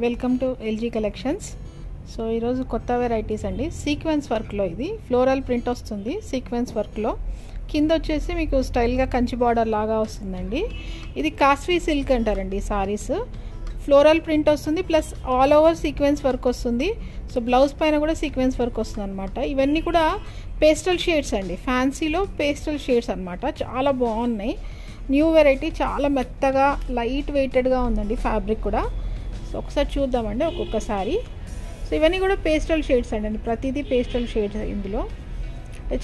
Welcome to LG collections. So ఈరోజు కొత్త varieties అండి. సీక్వెన్స్ వర్క్లో ఇది ఫ్లోరల్ ప్రింట్ వస్తుంది. సీక్వెన్స్ వర్క్లో కింద వచ్చేసి మీకు స్టైల్గా కంచి బార్డర్ లాగా వస్తుందండి. ఇది కాస్వీ సిల్క్ అంటారండి. సారీస్ ఫ్లోరల్ ప్రింట్ వస్తుంది, plus all over sequence work వస్తుంది. సో బ్లౌజ్ పైన కూడా సీక్వెన్స్ వర్క్ వస్తుంది అనమాట. ఇవన్నీ కూడా పేస్టల్ షేడ్స్ అండి. ఫ్యాన్సీలో పేస్టల్ షేడ్స్ అనమాట. చాలా బాగున్నాయి. న్యూ వెరైటీ, చాలా మెత్తగా లైట్ వెయిటెడ్గా ఉందండి ఫ్యాబ్రిక్ కూడా. సో ఒకసారి చూద్దామండి ఒక్కొక్కసారి. సో ఇవన్నీ కూడా పేస్టల్ షేడ్స్ అండి. ప్రతిదీ పేస్టల్ షేడ్స్ ఇందులో.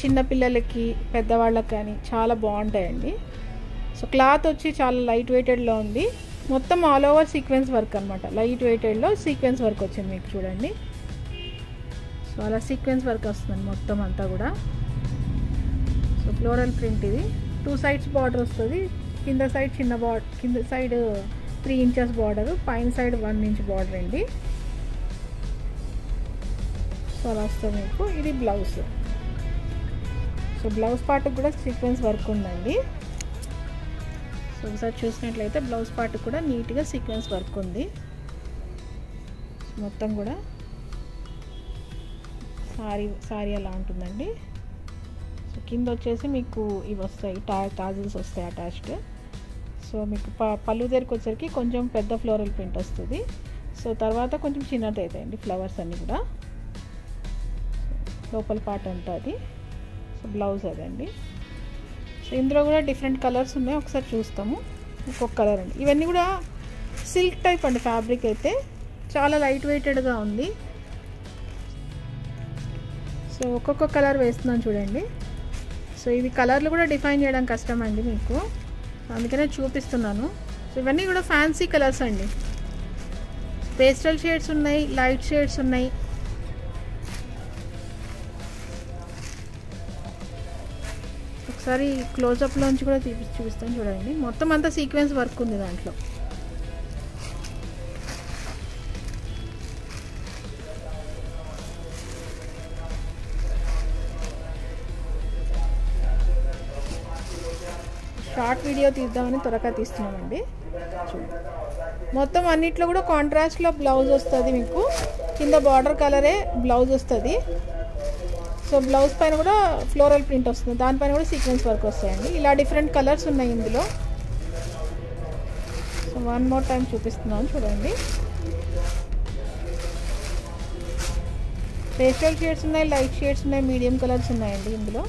చిన్నపిల్లలకి పెద్దవాళ్ళకి కానీ చాలా బాగుంటాయండి. సో క్లాత్ వచ్చి చాలా లైట్ వెయిటెడ్లో ఉంది. మొత్తం ఆల్ ఓవర్ సీక్వెన్స్ వర్క్ అనమాట. లైట్ వెయిటెడ్లో సీక్వెన్స్ వర్క్ వచ్చింది మీకు చూడండి. సో అలా సీక్వెన్స్ వర్క్ వస్తుంది మొత్తం అంతా కూడా. సో ఫ్లోరల్ ప్రింట్ ఇది. 2 sides బార్డర్ వస్తుంది. కింద సైడ్ చిన్న బార్డర్, కింద సైడ్ 3 inches బార్డర్, పైన సైడ్ 1 inch బార్డర్ అండి. సో అలా వస్తుంది మీకు. ఇది బ్లౌజ్. సో బ్లౌజ్ పార్ట్కి కూడా సీక్వెన్స్ వర్క్ ఉందండి. సో ఒకసారి చూసినట్లయితే బ్లౌజ్ పార్ట్ కూడా నీట్గా సీక్వెన్స్ వర్క్ ఉంది. మొత్తం కూడా సారీ అలా ఉంటుందండి. సో కింద వచ్చేసి మీకు ఇవి వస్తాయి, టాజిల్స్ వస్తాయి అటాచ్డ్. సో మీకు పళ్ళు దగ్గరికి వచ్చేసరికి కొంచెం పెద్ద ఫ్లోరల్ ప్రింట్ వస్తుంది. సో తర్వాత కొంచెం చిన్నది అవుతాయండి ఫ్లవర్స్ అన్నీ కూడా. లోపల పార్ట్ అంతా అది. సో బ్లౌజ్ అదండి. సో ఇందులో కూడా డిఫరెంట్ కలర్స్ ఉన్నాయి. ఒకసారి చూస్తాము. ఒక్కొక్క కలర్ అండి. ఇవన్నీ కూడా సిల్క్ టైప్ అండి. ఫ్యాబ్రిక్ అయితే చాలా లైట్ వెయిటెడ్గా ఉంది. సో ఒక్కొక్క కలర్ వేస్తున్నాను చూడండి. సో ఇవి కలర్లు కూడా డిఫైన్ చేయడం కష్టం అండి మీకు, అందుకనే చూపిస్తున్నాను. సో ఇవన్నీ కూడా ఫ్యాన్సీ కలర్స్ అండి. పేస్టల్ షేడ్స్ ఉన్నాయి, లైట్ షేడ్స్ ఉన్నాయి. ఒకసారి క్లోజప్లోంచి కూడా చూపిస్తాను చూడండి. మొత్తం అంతా సీక్వెన్స్ వర్క్ ఉంది దాంట్లో. షార్ట్ వీడియో తీద్దామని త్వరగా తీస్తున్నామండి. చూడండి మొత్తం అన్నిట్లో కూడా కాంట్రాస్ట్లో బ్లౌజ్ వస్తుంది మీకు. కింద బార్డర్ కలరే బ్లౌజ్ వస్తుంది. సో బ్లౌజ్ పైన కూడా ఫ్లోరల్ ప్రింట్ వస్తుంది. దానిపైన కూడా సీక్వెన్స్ వర్క్ వస్తాయండి. ఇలా డిఫరెంట్ కలర్స్ ఉన్నాయి ఇందులో. సో 1 more time చూపిస్తున్నాను చూడండి. పేస్టల్ షేడ్స్ ఉన్నాయి, లైట్ షేడ్స్ ఉన్నాయి, మీడియం కలర్స్ ఉన్నాయండి ఇందులో.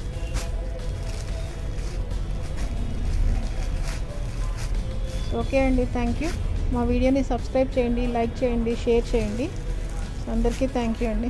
ఓకే అండి, థ్యాంక్ యూ. మా వీడియోని సబ్స్క్రైబ్ చేయండి, లైక్ చేయండి, షేర్ చేయండి. అందరికీ థ్యాంక్ యూ అండి.